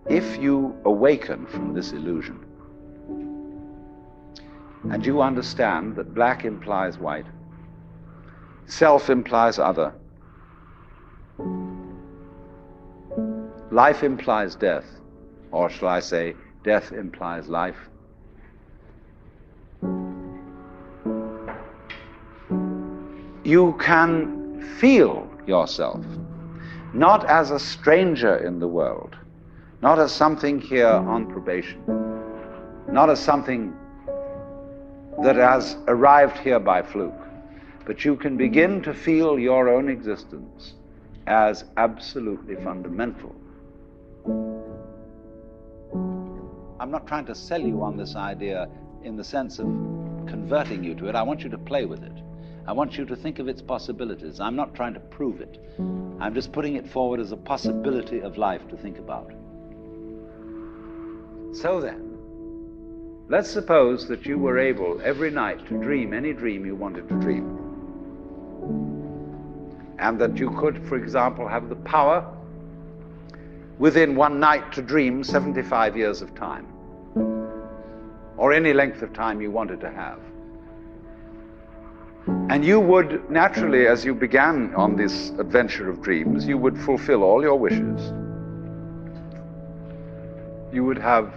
if you awaken from this illusion, and you understand that black implies white, self implies other, life implies death, or shall I say, death implies life, you can feel yourself not as a stranger in the world, not as something here on probation, not as something that has arrived here by fluke, but you can begin to feel your own existence as absolutely fundamental. I'm not trying to sell you on this idea in the sense of converting you to it. I want you to play with it. I want you to think of its possibilities. I'm not trying to prove it. I'm just putting it forward as a possibility of life to think about. So then, let's suppose that you were able every night to dream any dream you wanted to dream. And that you could, for example, have the power within one night to dream 75 years of time, or any length of time you wanted to have. And you would naturally, as you began on this adventure of dreams, you would fulfill all your wishes. You would have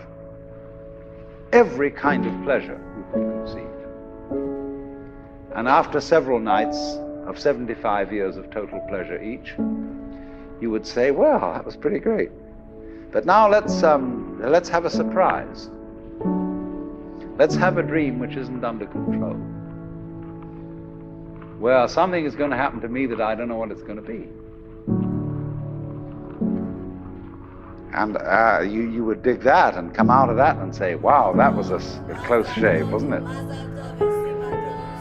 every kind of pleasure you could conceive. And after several nights of 75 years of total pleasure each, you would say, well, that was pretty great. But now let's have a surprise. Let's have a dream which isn't under control. Well, something is going to happen to me that I don't know what it's going to be. And you would dig that and come out of that and say, wow, that was a close shave, wasn't it?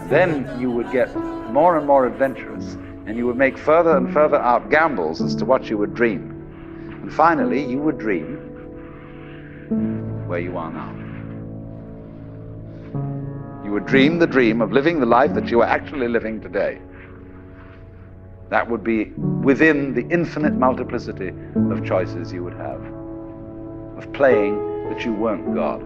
Then you would get more and more adventurous, and you would make further and further out gambles as to what you would dream. And finally, you would dream where you are now. You would dream the dream of living the life that you are actually living today. That would be within the infinite multiplicity of choices you would have, of playing that you weren't God.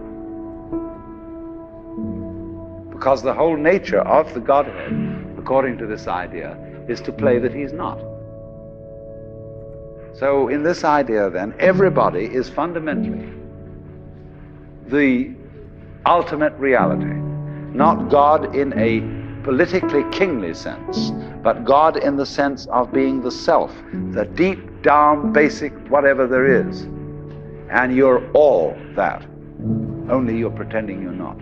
Because the whole nature of the Godhead, according to this idea, is to play that he's not. So in this idea then, everybody is fundamentally the ultimate reality. Not God in a politically kingly sense, but God in the sense of being the self, the deep down basic whatever there is. And you're all that, only you're pretending you're not.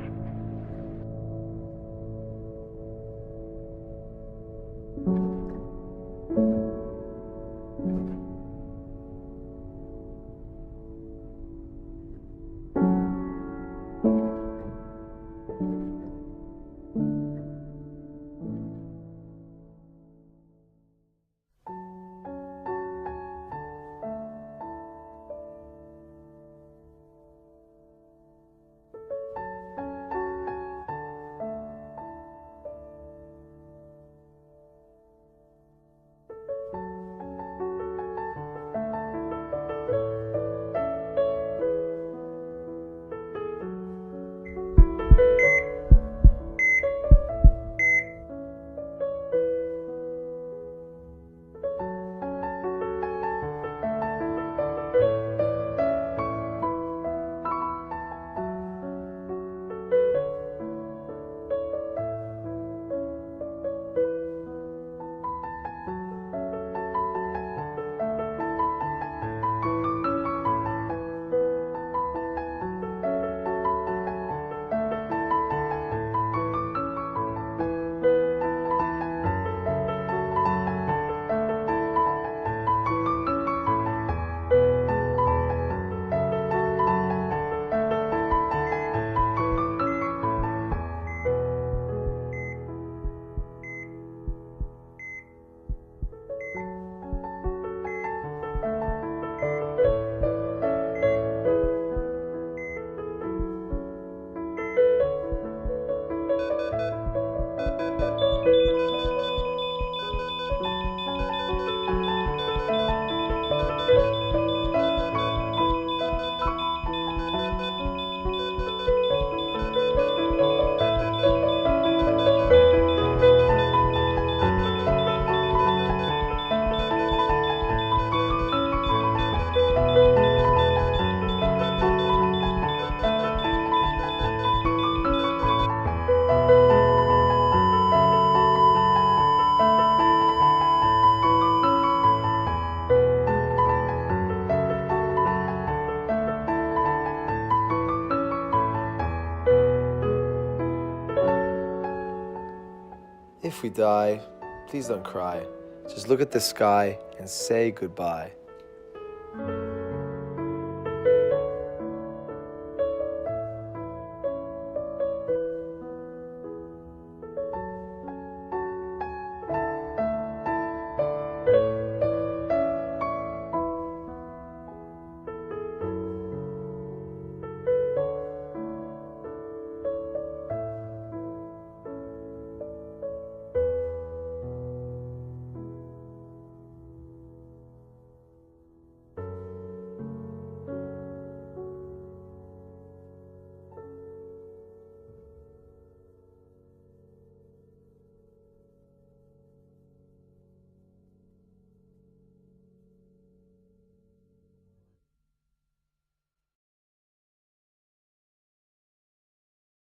if we die, please don't cry. Just look at the sky and say goodbye.